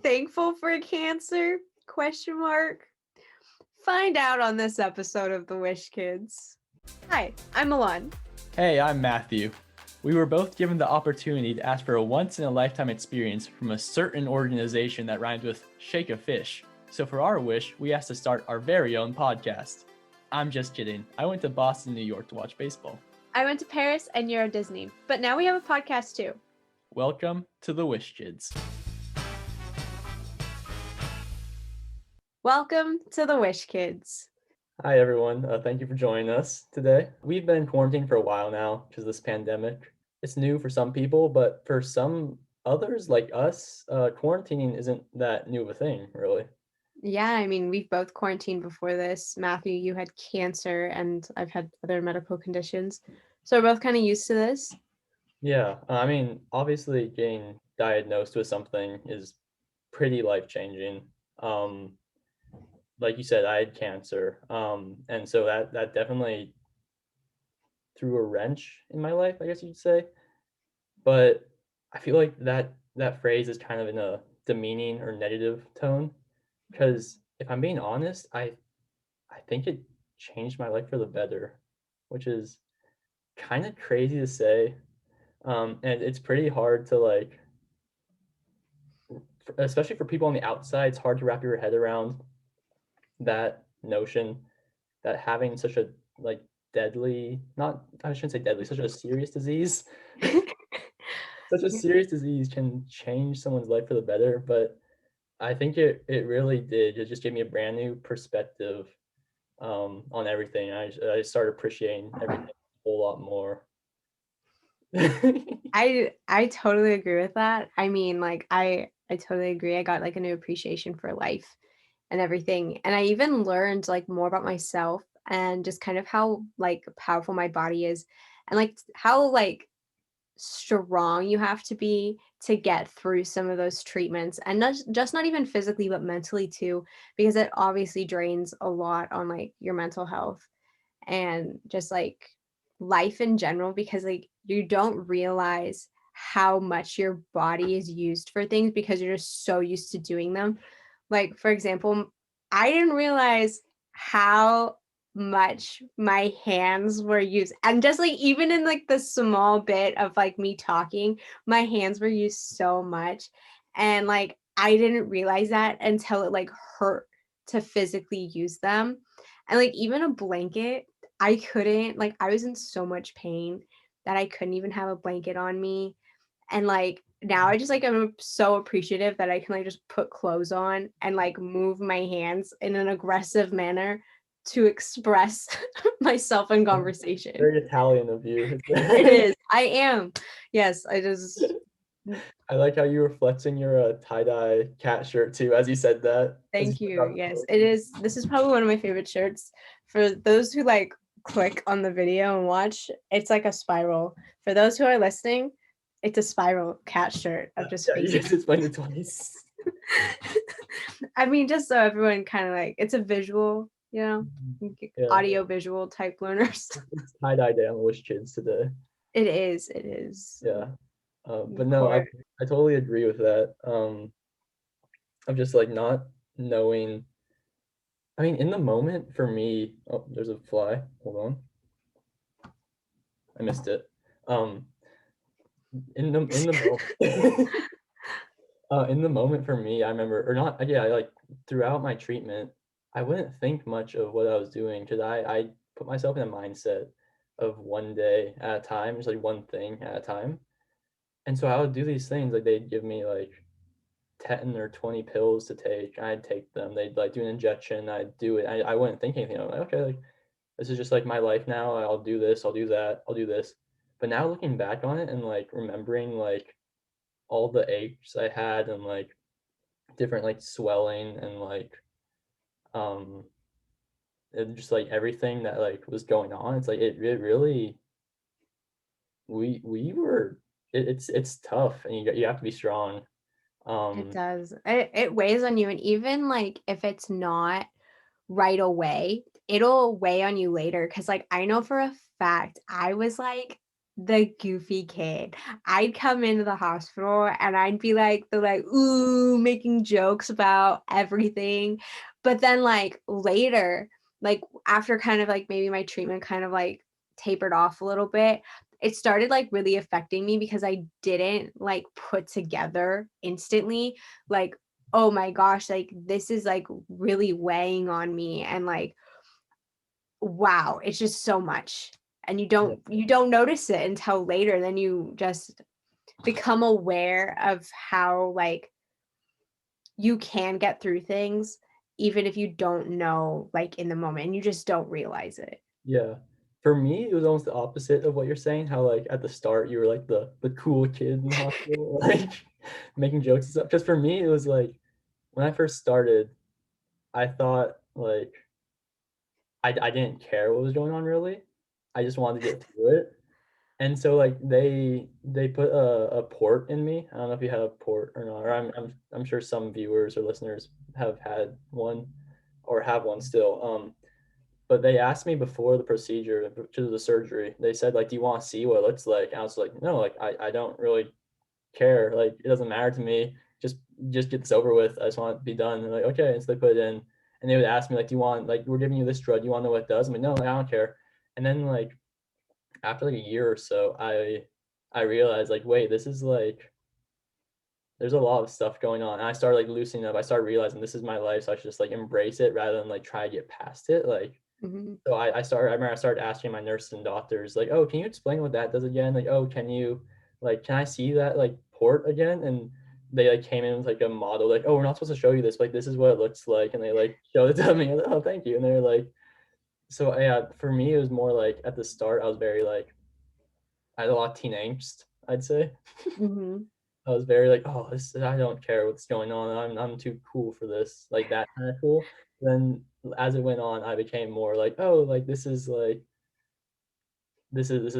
Thankful for cancer? Question mark. Find out on this episode of The Wish Kids. Hi, I'm Milan. Hey, I'm Matthew. We were both given the opportunity to ask for a once-in-a-lifetime experience from a certain organization that rhymes with shake a fish. So for our wish, we asked to start our very own podcast. I'm just kidding. I went to Boston, New York to watch baseball. I went to Paris and you're at Disney, but now we have a podcast too. Welcome to The Wish Kids. Welcome to The Wish Kids. Hi, everyone. Thank you for joining us today. We've been in quarantine for a while now because of this pandemic. It's new for some people, but for some others like us, quarantining isn't that new of a thing, really. Yeah, I mean, we've both quarantined before this. Matthew, you had cancer and I've had other medical conditions. So we're both kind of used to this. Yeah, I mean, obviously getting diagnosed with something is pretty life-changing. Um, like you said, I had cancer. And so that definitely threw a wrench in my life, I guess you'd say. But I feel like that phrase is kind of in a demeaning or negative tone because if I'm being honest, I think it changed my life for the better, which is kind of crazy to say. And it's pretty hard to especially for people on the outside, it's hard to wrap your head around that notion that having such a deadly, not I shouldn't say deadly, such a serious disease, such a serious disease can change someone's life for the better. But I think it really did. It just gave me a brand new perspective on everything. I started appreciating everything a whole lot more. I totally agree with that. I mean, I totally agree. I got like a new appreciation for life and everything. And I even learned like more about myself and just kind of how like powerful my body is and like how like strong you have to be to get through some of those treatments, and not even physically but mentally too, because it obviously drains a lot on like your mental health and just like life in general, because like you don't realize how much your body is used for things because you're just so used to doing them. Like for example, I didn't realize how much my hands were used, and just like even in like the small bit of like me talking, my hands were used so much, and like I didn't realize that until it like hurt to physically use them. And like even a blanket, I couldn't, like I was in so much pain that I couldn't even have a blanket on me. And like now I just like I'm so appreciative that I can like just put clothes on and like move my hands in an aggressive manner to express myself in conversation. Very Italian of you. It is. I am. Yes, I just I like how you were flexing your tie-dye cat shirt too, as you said that. As you thank said you. about the Yes, it clothing. is. This is probably one of my favorite shirts. For those who like click on the video and watch, it's like a spiral. For those who are listening, it's a spiral cat shirt of just Yeah, you faces. just explained it twice. I mean, just so everyone kind of like, it's a visual, Yeah, audio visual type learners. it's tie-dye day on the Wish Kids today. It is. It is. Yeah, Of but no, I course. I totally agree with that. Of just like not knowing. I mean, in the moment for me, oh, there's a fly. Hold on, I missed it. Um, in the moment, in the moment for me, I remember, or not, yeah, like throughout my treatment, I wouldn't think much of what I was doing because I put myself in a mindset of one day at a time, just like one thing at a time. And so I would do these things, like they'd give me like 10 or 20 pills to take. I'd take them. They'd like do an injection. I'd do it. I wouldn't think anything. I'm like, okay, like this is just like my life now. I'll do this. I'll do that. I'll do this. But now looking back on it and like remembering like all the aches I had and like different like swelling and like um and just like everything that like was going on, it's like it really we were it's tough and you have to be strong. It um does. It weighs on you. And even like if it's not right away, it'll weigh on you later. Cause like I know for a fact I was like the goofy kid. I'd come into the hospital and I'd be like the like, ooh, making jokes about everything. But then like later, like after kind of like maybe my treatment kind of like tapered off a little bit, it started like really affecting me because I didn't like put together instantly, like, oh my gosh, like this is like really weighing on me and like wow, it's just so much. And Yeah. you don't notice it until later, then you just become aware of how, like, you can get through things even if you don't know, like, in the moment, and you just don't realize it. Yeah. For me, it was almost the opposite of what you're saying, how, like, at the start, you were, like, the cool kid in the hospital, like, making jokes and stuff. Because for me, it was, like, when I first started, I thought, like, I didn't care what was going on really. I just wanted to get through it. And so, like, they put a port in me. I don't know if you had a port or not, or I'm sure some viewers or listeners have had one or have one still, but they asked me before the procedure, to the surgery, they said, like, "Do you wanna see what it looks like?" And I was like, "No, like, I don't really care, like, it doesn't matter to me, just get this over with, I just want it to be done." And they're like, "Okay," and so they put it in, and they would ask me, like, "Do you want like, we're giving you this drug, do you wanna know what it does?" I'm like, "No, like, I don't care." And then, like, after, like, a year or so, I realized, like, wait, this is, like there's a lot of stuff going on, and I started, like, loosening up, I started realizing this is my life, so I should just, like, embrace it rather than, like, try to get past it, like, Mhm, so I remember I started asking my nurses and doctors, like, "Oh, can you explain what that does again?" Like, "Oh, can you like, can I see that, like, port again?" And they, like, came in with, like, a model, like, "Oh, we're not supposed to show you this, like, this is what it looks like," and they, like, showed it to me, I was like, "Oh, thank you," and they're like so, yeah, for me, it was more like, at the start, I was very, like I had a lot of teen angst, I'd say. mhm. I was very like, "Oh, this I don't care what's going on, I'm too cool for this," like, that kinda cool. Then, as it went on, I became more like, "Oh, like, this is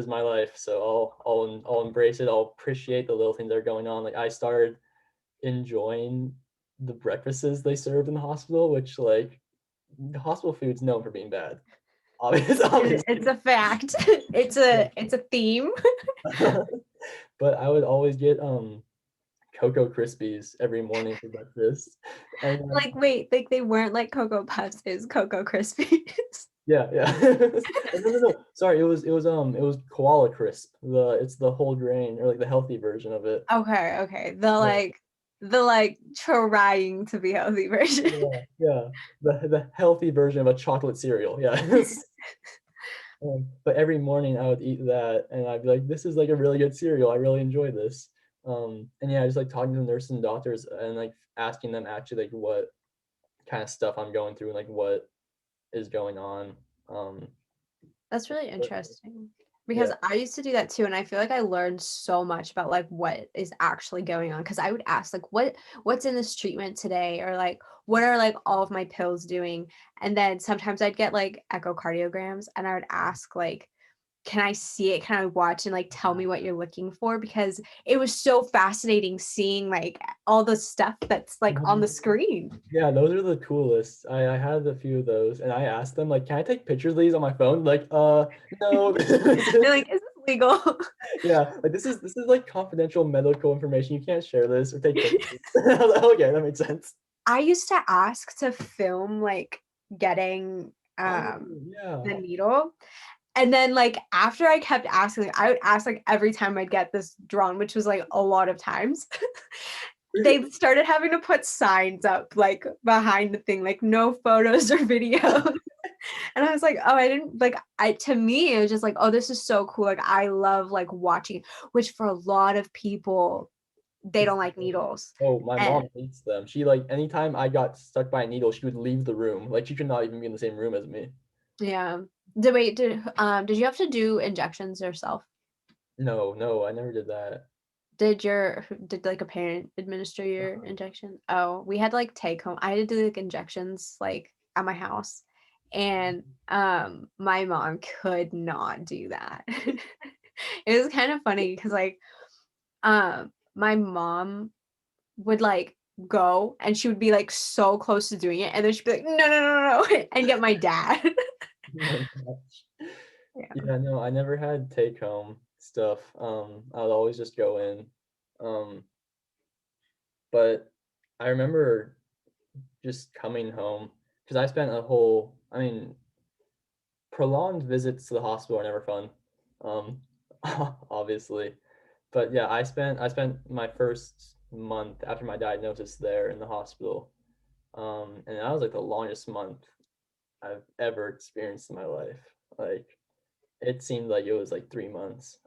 my life, so I'll embrace it. I'll appreciate the little things that are going on." Like I started enjoying the breakfasts they served in the hospital, which like the hospital food's known for being bad. It's Obviously. a fact. It's a theme. But I would always get Cocoa Krispies every morning for breakfast. And then Like, wait, like, they weren't like Cocoa Puffs, it's Cocoa Krispies. yeah, yeah. No. Sorry, it was Koala Crisp. It's the whole grain or like the healthy version of it. Okay, okay. Yeah. The, like, trying to be healthy version. Yeah, yeah. The healthy version of a chocolate cereal, yes. But every morning I would eat that and I'd be like, "This is like a really good cereal. I really enjoy this." And yeah, just like talking to the nurses and doctors and like asking them actually like what kind of stuff I'm going through and like what is going on. Um, That's really but interesting yeah. because I used to do that too, and I feel like I learned so much about like what is actually going on because I would ask like what's in this treatment today or like what are like all of my pills doing, and then sometimes I'd get like echocardiograms and I would ask like can I see it? Can I watch and like tell me what you're looking for? Because it was so fascinating seeing like all the stuff that's like on the screen. Yeah, those are the coolest. I had a few of those and I asked them like, "Can I take pictures of these on my phone?" Like, no." They're like, is this legal? Yeah, like this is like confidential medical information. You can't share this or take pictures. I was like, okay, that makes sense. I used to ask to film, like, getting, Oh, yeah. the needle, and then, like, after I kept asking, like, I would ask, like, every time I'd get this drawn, which was, like, a lot of times. They started having to put signs up, like, behind the thing, like, "No photos or videos." And I was like, "Oh, I didn't" like, I to me, it was just like, "Oh, this is so cool." Like, I love, like, watching which for a lot of people, they It's don't like needles, oh, my and mom hates them. She like anytime I got stuck by a needle, she would leave the room. Like she could not even be in the same room as me. yeah. Did you have to do injections yourself? No, no, I never did that. Did, like, a parent administer your Uh, injection? Oh, we had, like, take home I had to do, like, injections, like, at my house, and, my mom could not do that. It was kind of funny because like, my mom would, like, go, and she would be, like, so close to doing it, and then she'd be like, "No, no, no, no," no," and get my dad. oh my gosh. Yeah. Yeah, no, I never had take home. stuff. I would always just go in. Um, but I remember just coming home because I spent a whole, I mean, prolonged visits to the hospital are never fun. Um, obviously. But yeah, I spent my first month after my diagnosis there in the hospital. And that was like the longest month I've ever experienced in my life. Like it seemed like it was like 3 months.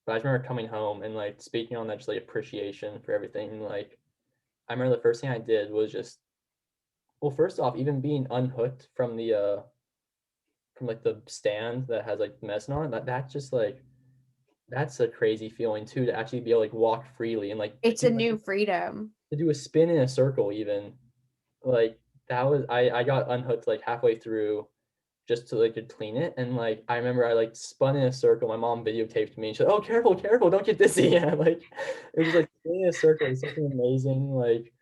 But I just remember coming home and like speaking on that just like appreciation for everything. Like I remember the first thing I did was just, well, first off, even being unhooked from like the stand that has like medicine on it, that's just like that's a crazy feeling too, to actually be able to like walk freely and like It's a even like new freedom. to do a spin in a circle even. Like that was I got unhooked like halfway through just to like to clean it. And like I remember I like spun in a circle. My mom videotaped me and she's like, "Oh, careful, careful, don't get dizzy." And like it was just like spinning in a circle. It's such an amazing like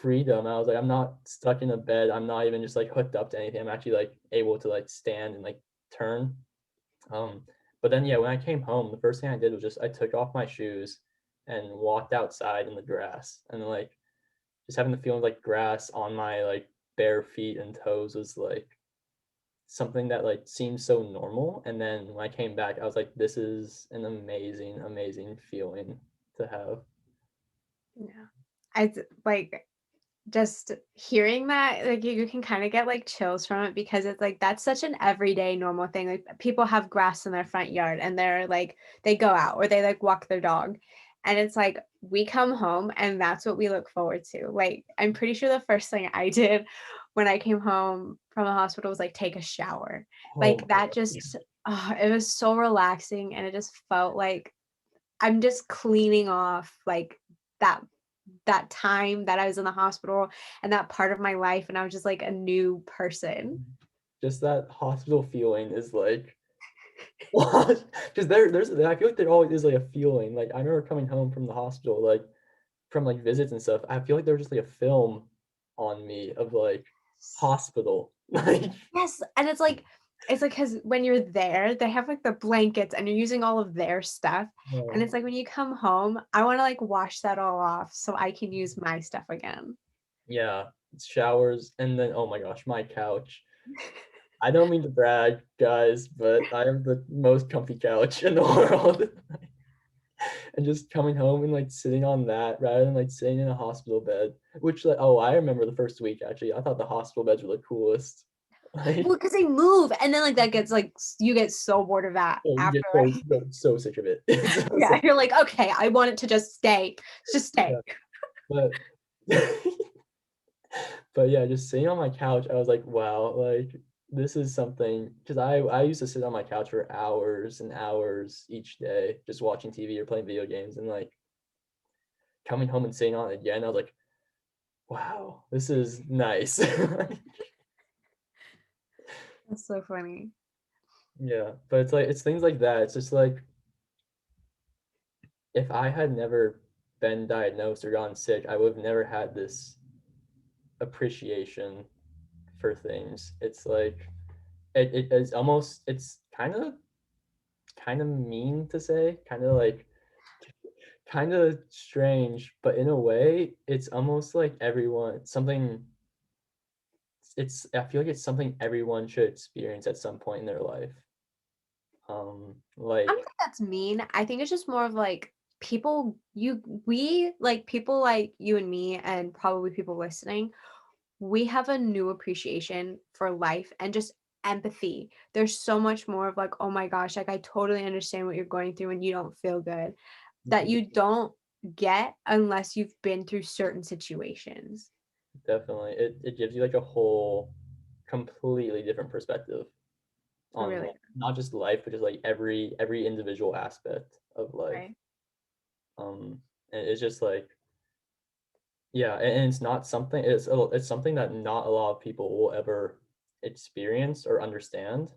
freedom. I was like, I'm not stuck in a bed. I'm not even just like hooked up to anything. I'm actually like able to like stand and like turn. Um, but then yeah, when I came home, the first thing I did was just I took off my shoes and walked outside in the grass. And like just having the feeling of like grass on my like bare feet and toes was like something that like seemed so normal. And then when I came back, I was like, this is an amazing, amazing feeling to have. Yeah. Like just hearing that, like you can kind of get like chills from it because it's like that's such an everyday normal thing. Like people have grass in their front yard and they're like they go out or they like walk their dog. And it's like we come home and that's what we look forward to. Like I'm pretty sure the first thing I did when I came home from the hospital was like take a shower. Oh Like my that God. just it was so relaxing and it just felt like I'm just cleaning off like that that time that I was in the hospital and that part of my life, and I was just like a new person. Just that hospital feeling is like what? Because there's I feel like there always is like a feeling. Like I remember coming home from the hospital, like from like visits and stuff. I feel like there was just like a film on me of like hospital. Like Yes, and it's like because when you're there, they have like the blankets and you're using all of their stuff. And oh, it's like when you come home, I want to like wash that all off so I can use my stuff again. yeah, showers and then oh my gosh, my couch. I don't mean to brag, guys, but I have the most comfy couch in the world. And just coming home and like sitting on that rather than like sitting in a hospital bed, which like oh, I remember the first week actually. I thought the hospital beds were the coolest. Well, Like because they move, and then like that gets like you get so bored of that oh, after. you get so sick of it. It's so Yeah, sick. you're like, okay, I want it to just stay, just stay. Yeah. But but yeah, just sitting on my couch, I was like, wow, like this is something because I used to sit on my couch for hours and hours each day, just watching TV or playing video games, and like coming home and sitting on it again, I was like, wow, this is nice. That's so funny. Yeah, but it's like it's things like that. It's just like if I had never been diagnosed or gotten sick, I would have never had this appreciation for things. It's like it's almost it's kind of mean to say, kind of strange, but in a way, it's almost like everyone something. It's I feel like it's something everyone should experience at some point in their life. I don't Like think that's mean. I think it's just more of like people you we like people like you and me and probably people listening, we have a new appreciation for life and just empathy. There's so much more of like, oh my gosh, like I totally understand what you're going through and you don't feel good that you don't get unless you've been through certain situations. definitely, it gives you like a whole completely different perspective It on really like not just life, but just like every individual aspect of life. right. And it's just like yeah, and it's not something it's something that not a lot of people will ever experience or understand.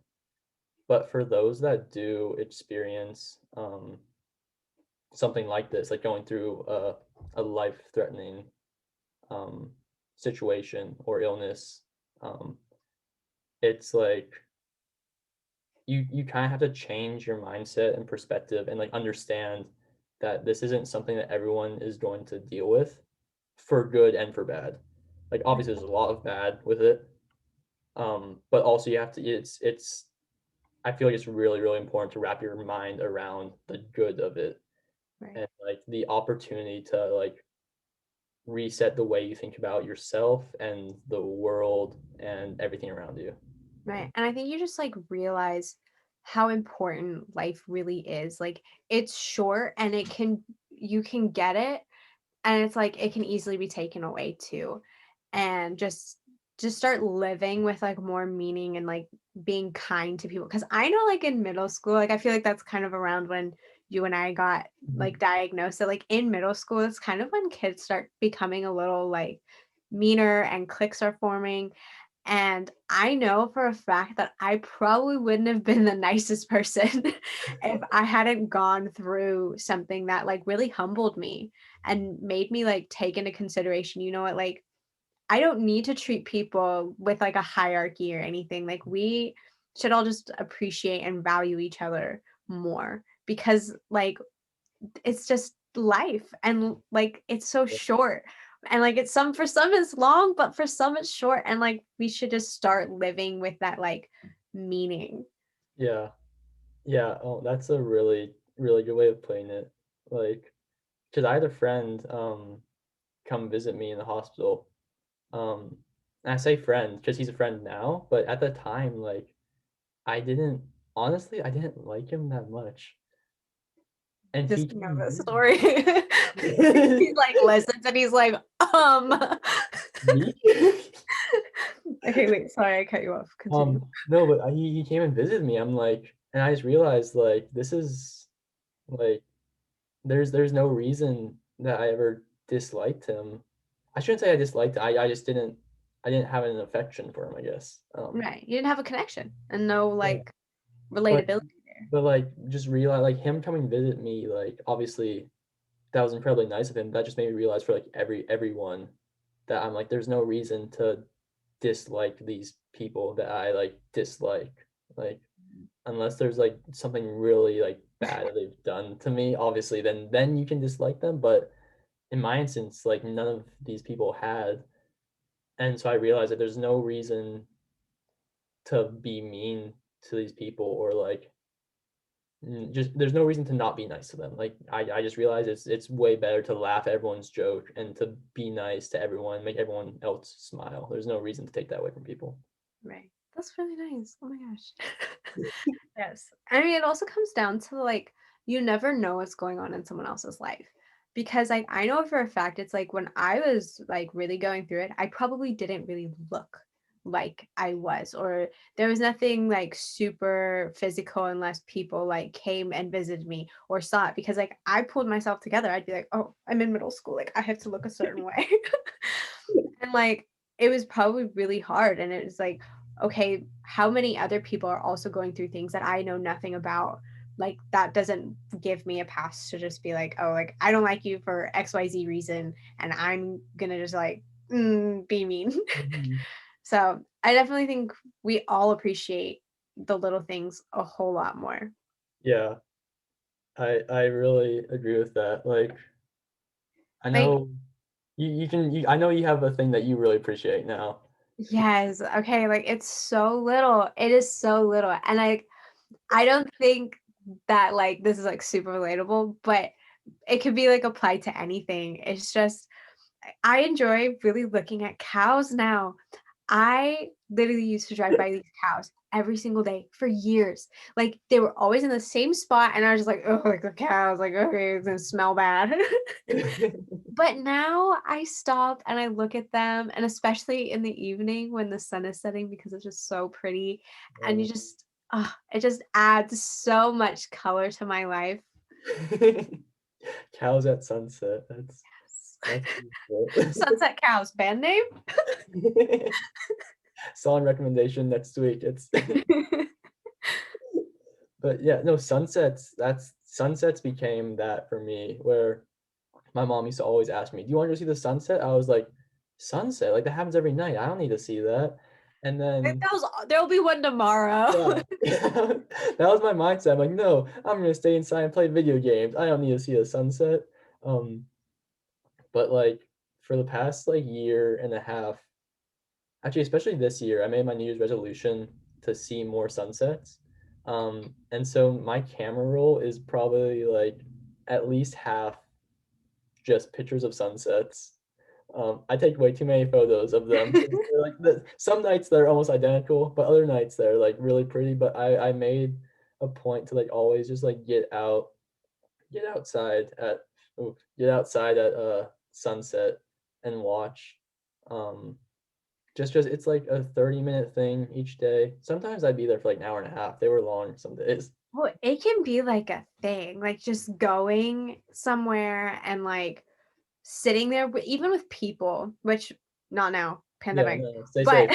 But for those that do experience something like this, like going through a life-threatening um, situation or illness, um, it's like you kind of have to change your mindset and perspective and like understand that this isn't something that everyone is going to deal with for good and for bad. Like obviously there's a lot of bad with it. But also you have to it's I feel like it's really, really important to wrap your mind around the good of it Right. and like the opportunity to like reset the way you think about yourself and the world and everything around you. Right. And I think you just like realize how important life really is. Like it's short and you can get it, and it's like it can easily be taken away too. And just start living with like more meaning and like being kind to people. Cause I know like in middle school, like I feel like that's kind of around when you and I got like Mhm. diagnosed. That like in middle school, it's kind of when kids start becoming a little like meaner and cliques are forming. And I know for a fact that I probably wouldn't have been the nicest person if I hadn't gone through something that like really humbled me and made me like take into consideration, you know what, like I don't need to treat people with like a hierarchy or anything. Like we should all just appreciate and value each other more because like it's just life and like it's so short. And like it's some for some it's long, but for some it's short. And like we should just start living with that like meaning. Yeah. Yeah. Oh, that's a really, really good way of putting it. Like, because I had a friend come visit me in the hospital. Um, and I say friend because he's a friend now, but at the time, like, I didn't honestly, I didn't like him that much. And he Just know came the visit story. He me. like listens and he's like, Me? okay, wait, sorry, I cut you off. Continue. No, but he came and visited me. I'm like, and I just realized like this is like there's no reason that I ever disliked him. I shouldn't say I disliked. I just I didn't have an affection for him, I guess. Right. You didn't have a connection and no Yeah. like But relatability there. like just realize like him coming visit me, like obviously that was incredibly nice of him. That just made me realize for like everyone that I'm like there's no reason to dislike these people that I like dislike. Like unless there's like something really like bad that they've done to me, obviously then you can dislike them. But in my instance, like none of these people had. And so I realized that there's no reason to be mean to these people or like just there's no reason to not be nice to them. Like I just realized it's way better to laugh at everyone's joke and to be nice to everyone, make everyone else smile. There's no reason to take that away from people. Right. That's really nice. Oh my gosh. Yes. I mean, it also comes down to like you never know what's going on in someone else's life. Because like I know for a fact it's like when I was like really going through it, I probably didn't really look like I was, or there was nothing like super physical unless people like came and visited me or saw it, because like I pulled myself together. I'd be like, "Oh, I'm in middle school. Like I have to look a certain way." And like it was probably really hard, and it was like, okay, how many other people are also going through things that I know nothing about? Like that doesn't give me a pass to just be like, oh, like I don't like you for XYZ reason and I'm gonna just like be mean. Mhm. So I definitely think we all appreciate the little things a whole lot more. Yeah, I really agree with that. Like I Like, know I know you have a thing that you really appreciate now. yes, okay, like it's so little. It is so little. And I don't think that like this is like super relatable, but it could be like applied to anything. It's just I enjoy really looking at cows now. I literally used to drive by these cows every single day for years. Like they were always in the same spot, and I was just like, oh, like the cows, like okay, it's gonna smell bad. But now I stop and I look at them, and especially in the evening when the sun is setting because it's just so pretty, and you Oh. just it just adds so much color to my life. Cows at sunset. That's beautiful. Sunset Cows, band name? Song recommendation next week. It's but yeah, no, sunsets became that for me where my mom used to always ask me, "Do you want to go see the sunset?" I was like, "Sunset? Like that happens every night. I don't need to see that." And Like, then there'll be one tomorrow. yeah. That was my mindset. I'm like, "No, I'm gonna stay inside and play video games. I don't need to see a sunset." Um, but, like, for the past, like, year and a half, actually, especially this year, I made my New Year's resolution to see more sunsets. And so my camera roll is probably, like, at least half just pictures of sunsets. I take way too many photos of them. They're like some nights they're almost identical, but other nights they're like really pretty. But I made a point to like always just like get outside at get outside at sunset and watch. Um, just it's like a 30-minute thing each day. Sometimes I'd be there for like an hour and a half. They were long some days. Well, it can be like a thing, like just going somewhere and like sitting there, even with people, which not now, Yeah, pandemic, no, stay but safe.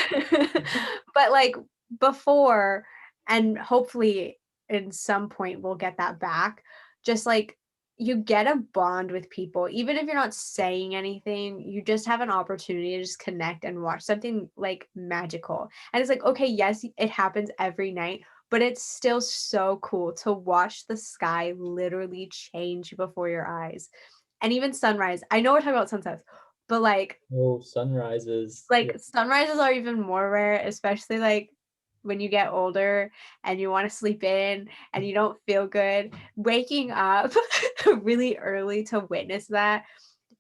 but like before, and hopefully in some point we'll get that back. Just like you get a bond with people, even if you're not saying anything, you just have an opportunity to just connect and watch something like magical. And it's like, okay, yes, it happens every night, but it's still so cool to watch the sky literally change before your eyes. And even sunrise. I know we're talking about sunsets, but Oh, sunrises. Yeah, sunrises are even more rare, especially like when you get older and you want to sleep in and you don't feel good. Waking up really early to witness that,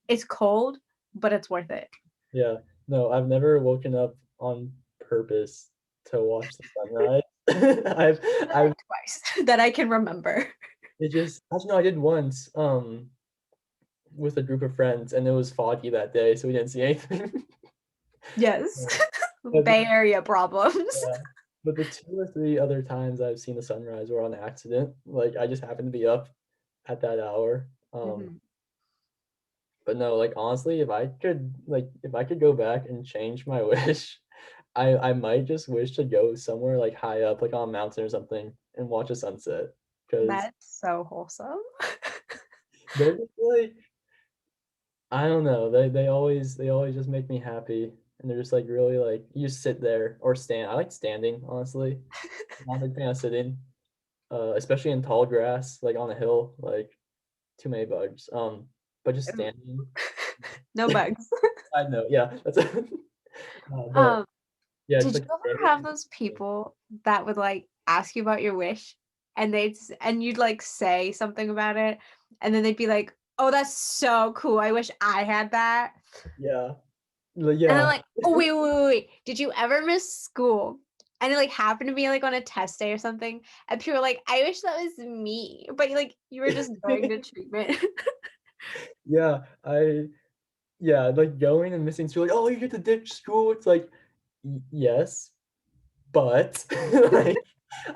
it's cold, but it's worth it. yeah. No, I've never woken up on purpose to watch the sunrise. I've Twice that I can remember. it just actually no, I did once, with a group of friends, and it was foggy that day, so we didn't see anything. Yes. Uh, but Bay Area problems. yeah, but the 2 or 3 other times I've seen the sunrise were on accident, like, I just happened to be up at that hour, Mhm. but no, like, honestly, if I could go back and change my wish, I might just wish to go somewhere, like, high up, like, on a mountain or something, and watch a sunset, because That's so wholesome. they're just, like I don't know, they always just make me happy, and they're just, like, really, like you just sit there or stand I like standing, honestly. I'm not a big fan of sitting, especially in tall grass, like, on a hill, like, too many bugs, but just Ooh, standing. no bugs. I know, yeah, that's but Um, yeah, just, did like, you ever have standing. those people that would, like, ask you about your wish, and you'd, like, say something about it, and then they'd be like, "Oh, that's so cool, I wish I had that." Yeah, And then yeah, like, "Oh, wait, wait, wait, wait, did you ever miss school?" And it, like, happened to be, like, on a test day or something, and people were like, "I wish that was me," but, like, you were just going to treatment. yeah, yeah, like, going and missing school, like, "Oh, you get to ditch school," it's like, yes, but, like,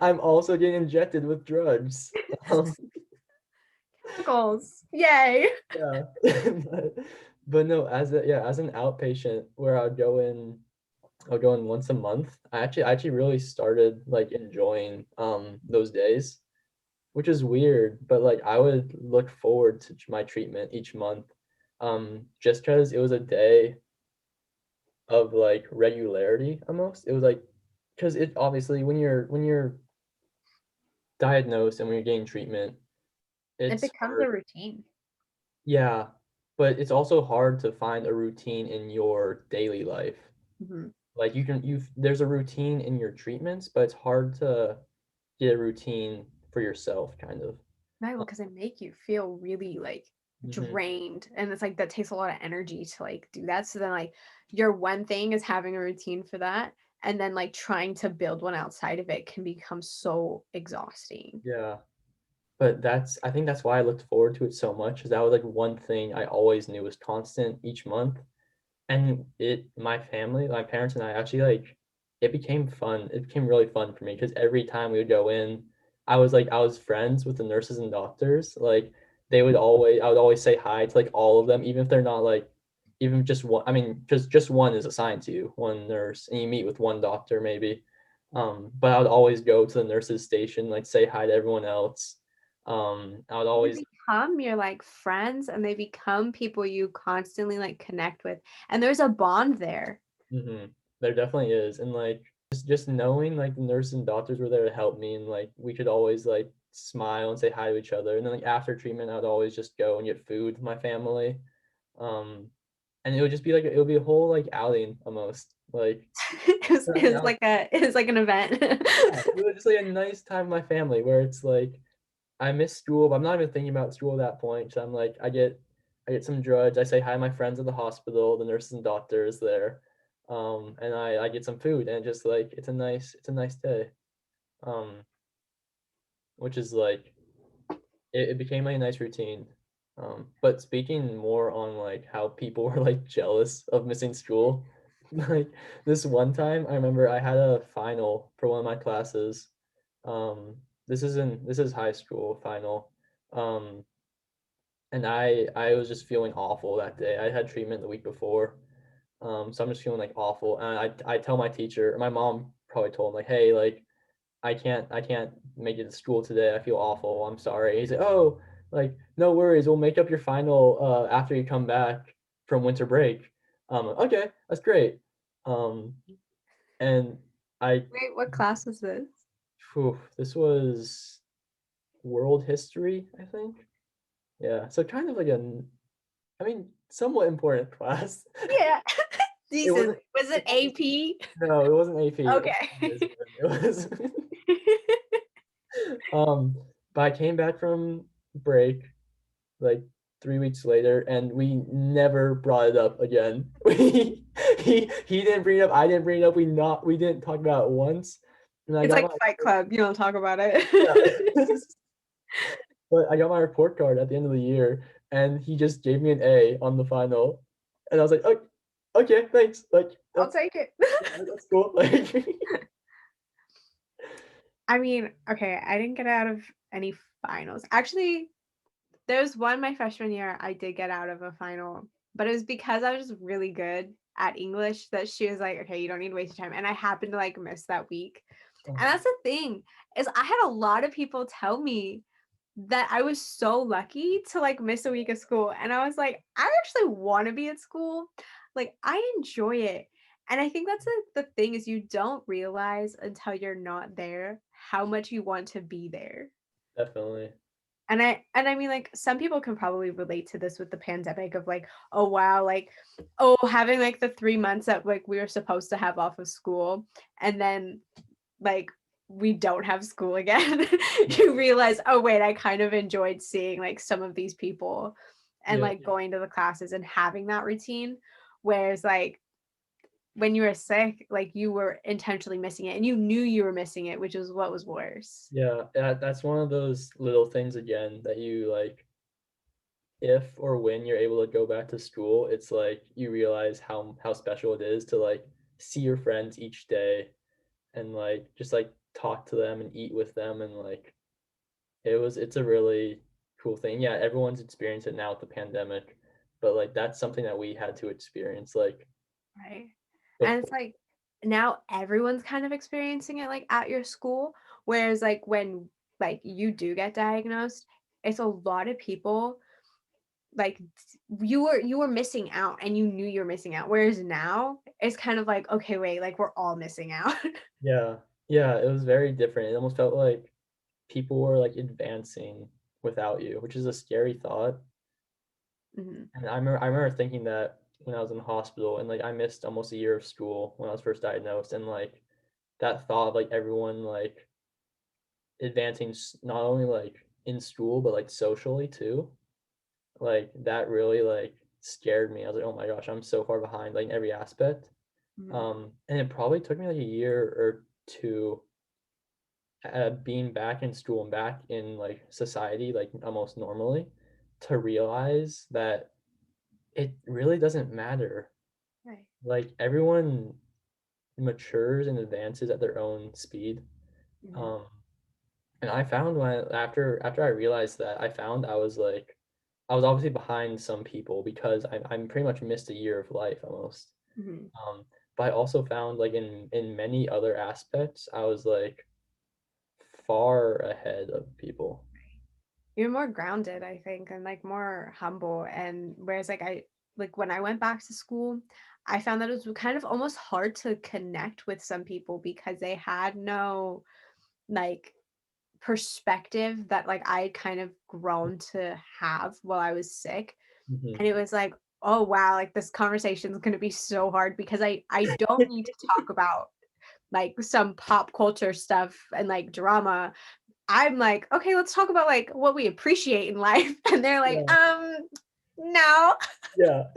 I'm also getting injected with drugs, um Chemicals, yay. yeah, but no, as an outpatient where I'll go in once a month, I actually really started, like, enjoying, those days, which is weird, but, like, I would look forward to my treatment each month, just because it was a day of, like, regularity almost. It was like because it obviously, when you're diagnosed and when you're getting treatment, It it's becomes hard. a routine. Yeah, but it's also hard to find a routine in your daily life. Mhm. Like, there's a routine in your treatments, but it's hard to get a routine for yourself, kind of. No, Uh, because they make you feel really, like, mhm, drained, and it's like that takes a lot of energy to, like, do that, so then, like, your one thing is having a routine for that, and then, like, trying to build one outside of it can become so exhausting. yeah, but I think that's why I looked forward to it so much, 'cause that was, like, one thing I always knew was constant each month. And my family, my parents and I actually, like it became fun. It became really fun for me because every time we would go in, I was friends with the nurses and doctors. Like, I would always say hi to, like, all of them, even if they're not, like even just one I mean, just one is assigned to you, one nurse, and you meet with one doctor maybe. But I would always go to the nurses station, like, say hi to everyone else. I would They always become your, like, friends, and they become people you constantly, like, connect with, and there's a bond there. Mhm. There definitely is, and, like, just knowing, like, the nurses and doctors were there to help me and, like, we could always, like, smile and say hi to each other, and then, like, after treatment, I'd always just go and get food with my family, um, and it would just be like it would be a whole, like, outing almost, like, It not an was outing, like an event. yeah, it was just, like, a nice time with my family where it's like, I miss school, but I'm not even thinking about school at that point, so I'm like, I get some drudge, I say hi to my friends at the hospital, the nurses and doctors there, and I get some food, and just, like, it's a nice day, um, which is, like it became, like, a nice routine, but speaking more on, like, how people were, like, jealous of missing school, like, this one time, I remember I had a final for one of my classes, this is high school final, um, and I was just feeling awful that day. I had treatment the week before, so I'm just feeling, like, awful, and I tell my teacher, my mom probably told him, like, "Hey, like, I can't make it to school today. I feel awful. I'm sorry." He's like, "Oh, like, no worries. We'll make up your final, after you come back from winter break." Okay, that's great. Um, and I Wait, what class was this? this was world history, I think? Yeah, so kind of like I mean, somewhat important class. Yeah. It Decent. wasn't Was it it wasn't AP? no, it wasn't AP. Okay. It was um, but I came back from break, like, 3 weeks later, and we never brought it up again. He didn't bring it up, I didn't bring it up, we didn't talk about it once, and I It's got like my Fight Club, you don't talk about it. yeah. But I got my report card at the end of the year, and he just gave me an A on the final, and I was like, "Oh, okay, thanks." Like, I'll that's take it. yeah, that's cool, like I mean, okay, I didn't get out of any finals. Actually, there was one my freshman year I did get out of a final, but it was because I was just really good at English that she was like, "Okay, you don't need to waste your time." And I happened to like miss that week. And Uh-huh. that's the thing is I had a lot of people tell me that I was so lucky to like miss a week of school. And I was like, I actually want to be at school. Like I enjoy it. And I think that's the thing is you don't realize until you're not there how much you want to be there. Definitely. And I mean like some people can probably relate to this with the pandemic of like, oh wow, like oh having like the 3 months that like we were supposed to have off of school and then like we don't have school again. You realize, oh wait, I kind of enjoyed seeing like some of these people and Yeah, like going to the classes and having that routine. Whereas like when you were sick, like you were intentionally missing it and you knew you were missing it, which is what was worse. yeah, that's one of those little things again that you, like, if or when you're able to go back to school, it's like you realize how special it is to, like, see your friends each day and, like, just, like, talk to them and eat with them and, like, it's a really cool thing. Yeah, everyone's experienced it now with the pandemic, but, like, that's something that we had to experience, like, Right. And it's before. like now everyone's kind of experiencing it like at your school. Whereas like when like you do get diagnosed, it's a lot of people like you were missing out and you knew you were missing out. Whereas now it's kind of like, okay, wait, like we're all missing out. Yeah. Yeah, it was very different. It almost felt like people were, like, advancing without you, which is a scary thought, Mhm, and I remember thinking that when I was in the hospital and, like, I missed almost a year of school when I was first diagnosed, and, like, that thought of, like, everyone, like, advancing not only, like, in school, but, like, socially too, like, that really, like, scared me. I was like, "Oh my gosh, I'm so far behind, like, in every aspect." mhm, And it probably took me, like, a year or 2, being back in school and back in, like, society, like, almost normally, to realize that it really doesn't matter. right. Like, everyone matures and advances at their own speed, Mhm, um, and I found when after I realized that, I found I was, like I was obviously behind some people because I'm pretty much missed a year of life almost, mhm. um, but I also found, like, in many other aspects, I was, like, far ahead of people. You're more grounded, I think, and like more humble. And whereas like I like when I went back to school, I found that it was kind of almost hard to connect with some people because they had no, like, perspective that, like, I kind of grown to have while I was sick, Mhm. and it was like, "Oh, wow, like, this conversation is gonna be so hard because I don't need to talk about, like, some pop culture stuff and, like, drama." I'm like, "Okay, let's talk about, like, what we appreciate in life," and they're like, Yeah, no." yeah.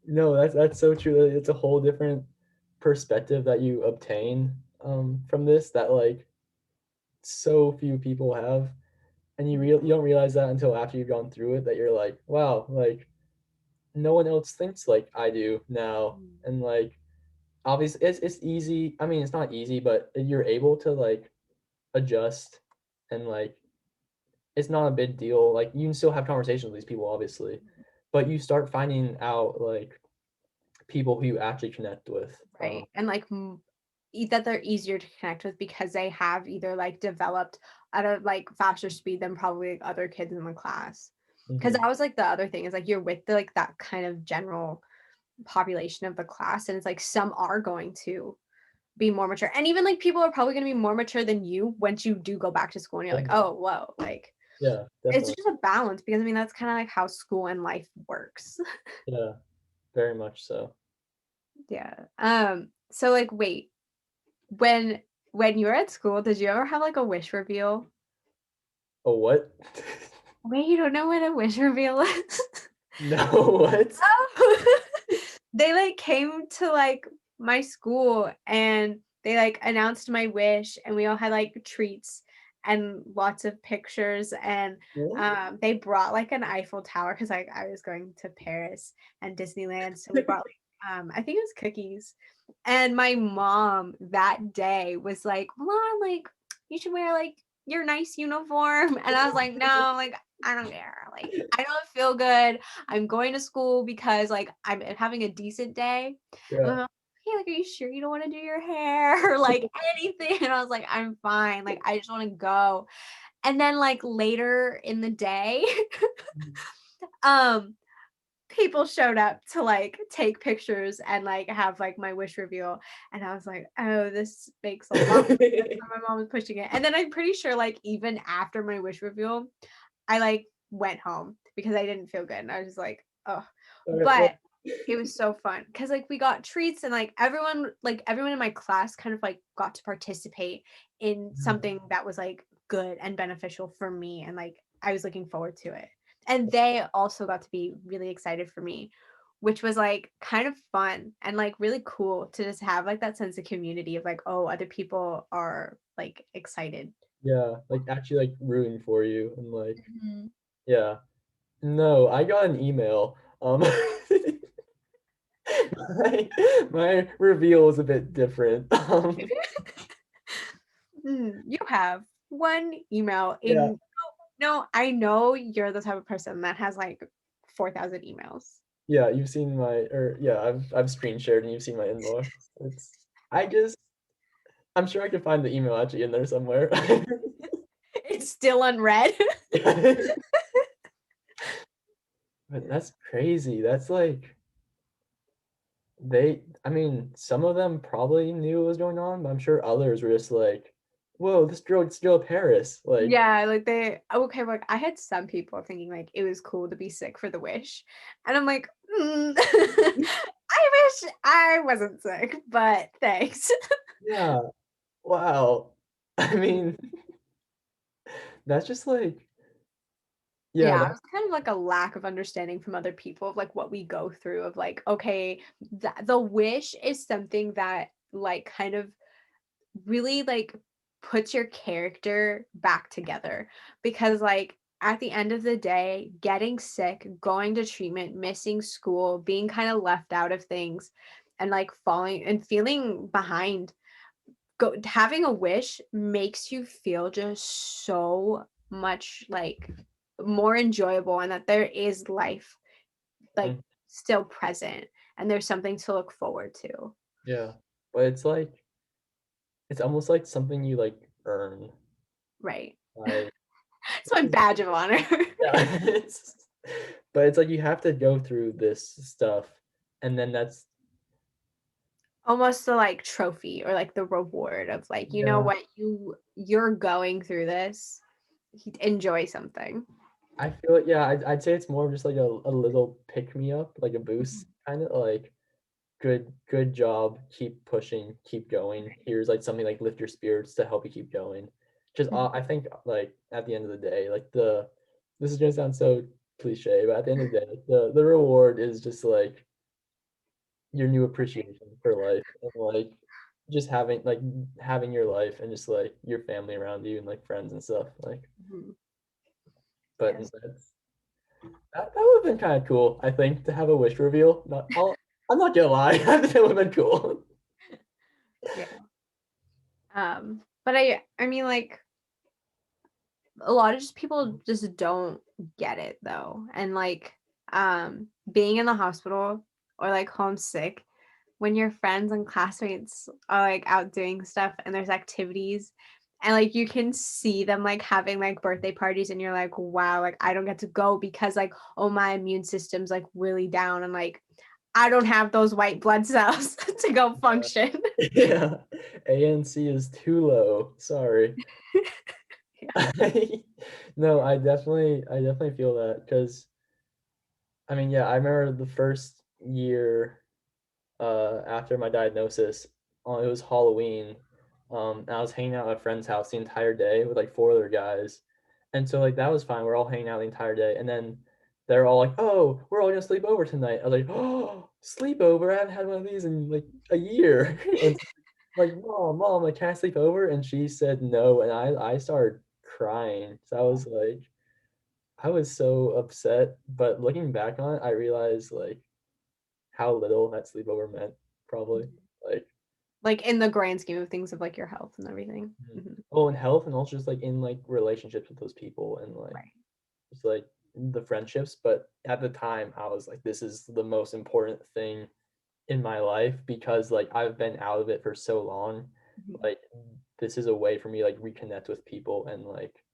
No, that's so true. It's a whole different perspective that you obtain, from this that, like, so few people have, and you don't realize that until after you've gone through it that you're like, "Wow, like, no one else thinks like I do now," Mhm. and, like, obviously it's easy. I mean, it's not easy, but you're able to, like, adjust and, like, it's not a big deal, like, you can still have conversations with these people, obviously, but you start finding out, like, people who you actually connect with, Right, and, like, that they're easier to connect with because they have either, like, developed at a, like, faster speed than probably, like, other kids in the class. Because mhm, that was, like, the other thing is, like, you're with the, like, that kind of general population of the class, and it's like some are going to be more mature, and even, like, people are probably gonna be more mature than you once you do go back to school and you're like, yeah, "Oh, whoa," like, yeah, it's definitely, just a balance because, I mean, that's kinda like how school and life works. yeah, very much so. Yeah, so, like, wait, when you were at school, did you ever have, like, a wish reveal? Oh, what? Wait, you don't know what a wish reveal is? No, what? Oh. They, like, came to, like, my school, and they, like, announced my wish, and we all had, like, treats and lots of pictures, and, What? they brought, like, an Eiffel Tower because, like, I was going to Paris and Disneyland, so we brought, like, I think it was cookies, and my mom that day was like, "Mom, like, you should wear, like, your nice uniform," and I was like, "No, like, I don't care, like, I don't feel good. I'm going to school because, like, I'm having a decent day." And my Yeah, mom, "Hey, like, are you sure you don't wanna do your hair or, like, anything?" And I was like, "I'm fine, like, I just wanna go." And then, like, later in the day, mhm. um, people showed up to, like, take pictures and, like, have, like, my wish reveal, and I was like, "Oh, this makes a lot more sense when my mom was pushing it." And then I'm pretty sure, like, even after my wish reveal, I, like, went home because I didn't feel good, and I was just like, "Oh." Alright, well But it was so fun because, like, we got treats and, everyone in my class kind of, like, got to participate in mhm, something that was, like, good and beneficial for me, and, like, I was looking forward to it. And they also got to be really excited for me, which was, like, kind of fun and, like, really cool to just have, like, that sense of community of, like, oh, other people are, like, excited. yeah, like, actually, like, rooting for you and, like, Mhm. yeah. No, I got an email, my my reveal was a bit different, You have one email yeah. in no, I know you're the type of person that has, like, 4,000 emails. Yeah, you've seen my or yeah, I've screen shared and you've seen my inbox. It's I just I'm sure I could find the email actually in there somewhere. It's still unread. But that's crazy. That's like I mean, some of them probably knew what was going on, but I'm sure others were just like, "Whoa, this girl can still Paris." Like, Yeah, like, okay, like, I had some people thinking, like, it was cool to be sick for the wish, and I'm like, I wish I wasn't sick, but thanks." yeah, wow. I mean, that's just like yeah, Yeah, it that was kind of like a lack of understanding from other people of, like, what we go through of, like, okay, the wish is something that, like, kind of really, like, puts your character back together because, like, at the end of the day, getting sick, going to treatment, missing school, being kinda left out of things, and, like, falling and feeling behind, having a wish makes you feel just so much, like, more enjoyable and that there is life, like, mhm, still present, and there's something to look forward to. yeah. But it's like it's almost like something you, like, earn Right. by It's my badge of honor. yeah, But it's like you have to go through this stuff, and then that's Almost the, like, trophy or, like, the reward of, like, you know yeah. what, you're going through this, enjoy something. I feel it. Yeah, I'd say it's more of just like a little pick me up, like a Mhm. boost, kind of like good job, keep pushing, keep going. Here's like something like lift your spirits to help you keep going. Just Mhm. I think like at the end of the day, like this is gonna sound so cliche, but at the end of the day, like, the reward is just like your new appreciation for life and like just having your life and just like your family around you and like friends and stuff like. Mhm. But Yes. that would have been kind of cool, I think, to have a wish reveal. I'm not gonna lie, I think that would have been cool. Yeah. But I mean, like, a lot of just people just don't get it though. And like, being in the hospital or like homesick when your friends and classmates are like out doing stuff and there's activities and like you can see them like having like birthday parties and you're like, wow, like I don't get to go because like, oh, my immune system's like really down and like I don't have those white blood cells to go function. Yeah, ANC is too low. Sorry. Yeah. No, I definitely feel that because I mean, yeah, I remember the first year after my diagnosis. It was Halloween. And I was hanging out at a friend's house the entire day with like four other guys, and so like that was fine. We're all hanging out the entire day, and then they're all like, "Oh, we're all gonna sleep over tonight." I was like, "Oh, sleepover! I haven't had one of these in like a year." And like, mom, like, can I sleep over? And she said no, and I started crying. So I was so upset. But looking back on it, I realized like how little that sleepover meant, probably. Like, Like in the grand scheme of things of like your health and everything. Mhm. oh, in health and also just like in like relationships with those people and like Right. just like the friendships. But at the time, I was like, this is the most important thing in my life because like I've been out of it for so long. Mhm. Like this is a way for me like reconnect with people and like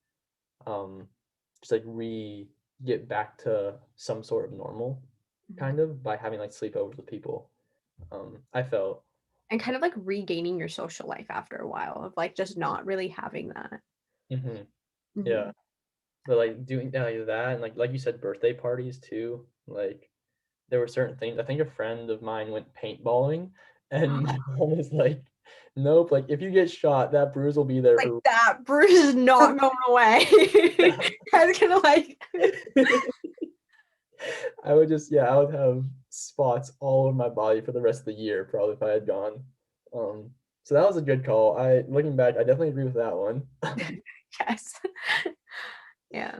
um just like re get back to some sort of normal Mhm. kind of by having like sleepovers with people. I felt. And kind of like regaining your social life after a while of like just not really having that. Hmm. Yeah. Mhm. But like doing like that and like you said, birthday parties too. Like there were certain things. I think a friend of mine went paintballing, and my mom was like, "Nope. Like if you get shot, that bruise will be there Like for." that bruise is not going away. I was gonna like I would just yeah, I would have spots all over my body for the rest of the year probably if I had gone. Um, so that was a good call. I looking back, I definitely agree with that one. yes. Yeah.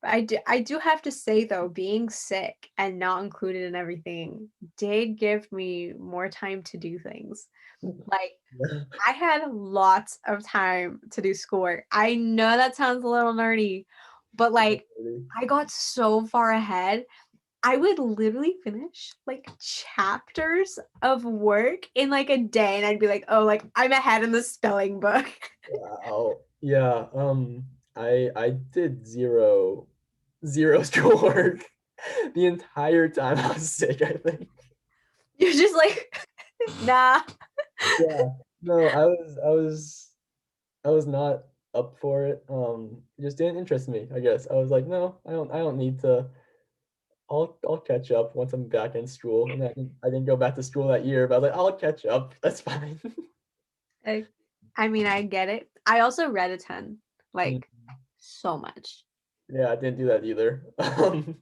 I do have to say though, being sick and not included in everything did give me more time to do things. Like I had lots of time to do schoolwork. I know that sounds a little nerdy, but like I got so far ahead. I would literally finish like chapters of work in like a day and I'd be like, "Oh, like I'm ahead in the spelling book." Wow. Yeah. I did zero schoolwork the entire time I was sick, I think. You're just like, "Nah." Yeah. No, I was not up for it. It just didn't interest me, I guess. I was like, no, I don't need to. I'll catch up once I'm back in school. And then I didn't go back to school that year, but I was like, I'll catch up. That's fine. I I mean, I get it. I also read a ton, Mm, like so much. yeah, I didn't do that either. I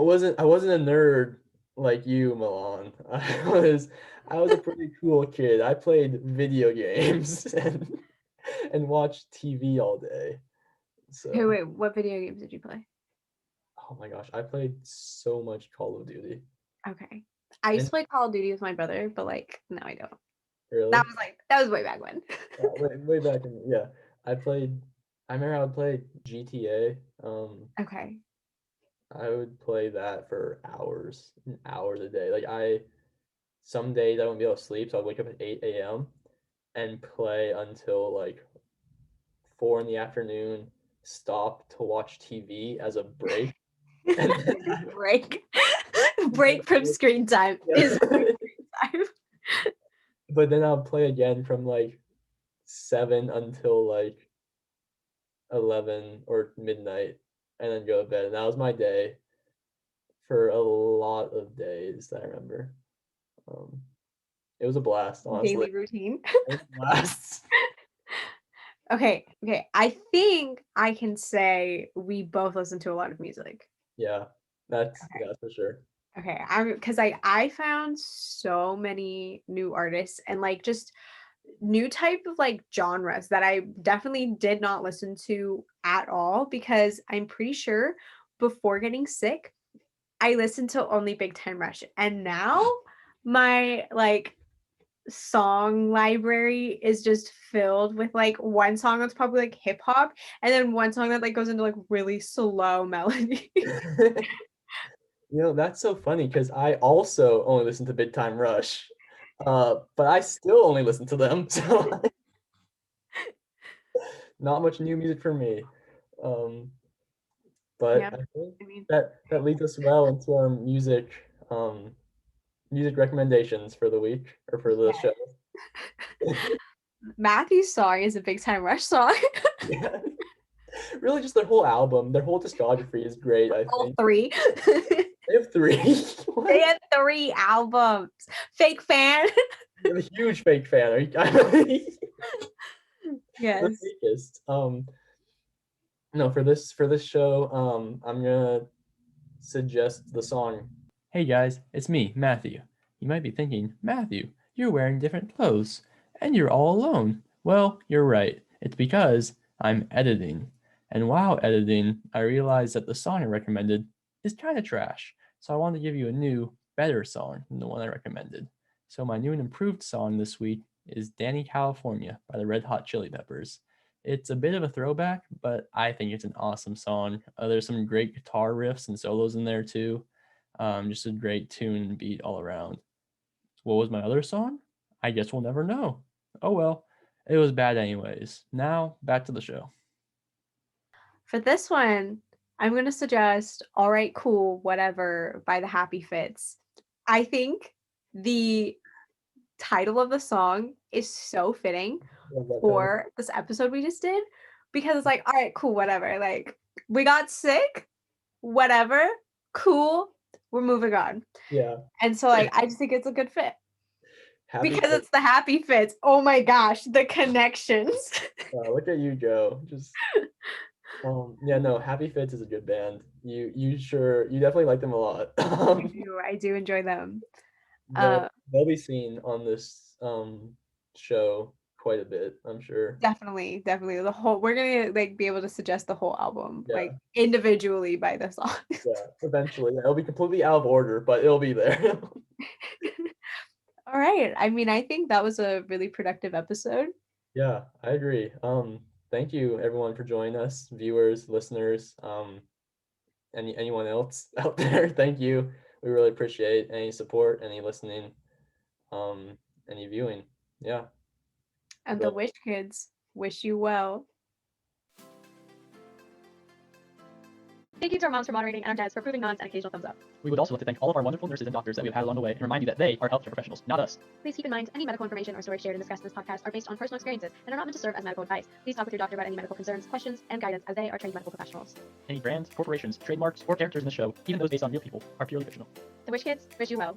wasn't a nerd like you, Milan. I was a pretty cool kid. I played video games and watched TV all day. Hey, So, wait, what video games did you play? oh my gosh, I played so much Call of Duty. Okay. I used And to play Call of Duty with my brother, but like no, I don't. really, That was way back when. way back in yeah, I played. I remember I would play GTA. Okay. I would play that for hours and hours a day. Like some days I wouldn't be able to sleep, so I'd wake up at 8 a.m. and play until like 4 in the afternoon, stop to watch TV as a break, And then Break. and then Break from screen time is yeah. time. But then I'll play again from, like, 7 until, like, 11 or midnight, and then go to bed, and that was my day for a lot of days that I remember. Um, it was a blast, honestly. Daily routine. It was a blast. Okay, okay. I think I can say we both listen to a lot of music. Yeah, that's for sure. Okay, I'm because I found so many new artists and like just new type of like genres that I definitely did not listen to at all because I'm pretty sure before getting sick, I listened to only Big Time Rush. And now my like song library is just filled with like one song that's probably like hip hop and then one song that like goes into like really slow melody. You know, that's so funny because I also only listen to Big Time Rush, but I still only listen to them, so not much new music for me. Um, but Yep. I think I mean, that leads us well into our music recommendations for the week or for the show. yeah. Matthew's song is a Big Time Rush song. Yeah. Really just their whole album, their whole discography is great, I All think. three. They have 3. They What? had 3 albums. Fake fan. I'm a huge fake fan. Are you the Yes. fakest. No, for this show, I'm gonna suggest the song. Hey guys, it's me, Matthew. You might be thinking, Matthew, you're wearing different clothes, and you're all alone. Well, you're right. It's because I'm editing. And while editing, I realized that the song I recommended is kind of trash. So I wanted to give you a new, better song than the one I recommended. So my new and improved song this week is Danny California by the Red Hot Chili Peppers. It's a bit of a throwback, but I think it's an awesome song. There's some great guitar riffs and solos in there too. Just a great tune and beat all around. What was my other song? I guess we'll never know. Oh well, it was bad anyways. Now back to the show. For this one, I'm gonna suggest All Right Cool, Whatever by the Happy Fits. I think the title of the song is so fitting Love that title. for this episode we just did because it's like, all right, cool, whatever. Like, we got sick, whatever, cool, we're moving on. Yeah, And so, like, I just think it's a good fit happy. because it's the Happy Fits. Oh my gosh, the connections. Look at you go. Just yeah, no, Happy Fits is a good band. You definitely like them a lot. I do enjoy them. They'll Uh, they'll be seen on this show quite a bit, I'm sure. Definitely, definitely. The whole we're gonna like be able to suggest the whole album, like Yeah, individually by the song. yeah. Eventually, it'll be completely out of order, but it'll be there. All right. I mean, I think that was a really productive episode. Yeah, I agree. Thank you everyone for joining us, viewers, listeners, anyone else out there. Thank you. We really appreciate any support, any listening, any viewing. Yeah. And the But Wish Kids wish you well. Thank you to our moms for moderating and our dads for approving nods and occasional thumbs up. We would also like to thank all of our wonderful nurses and doctors that we've had along the way and remind you that they are healthcare professionals, not us. Please keep in mind, any medical information or stories shared and discussed in this podcast are based on personal experiences and are not meant to serve as medical advice. Please talk with your doctor about any medical concerns, questions, and guidance as they are trained medical professionals. Any brands, corporations, trademarks, or characters in the show, even those based on real people, are purely fictional. The Wish Kids wish you well.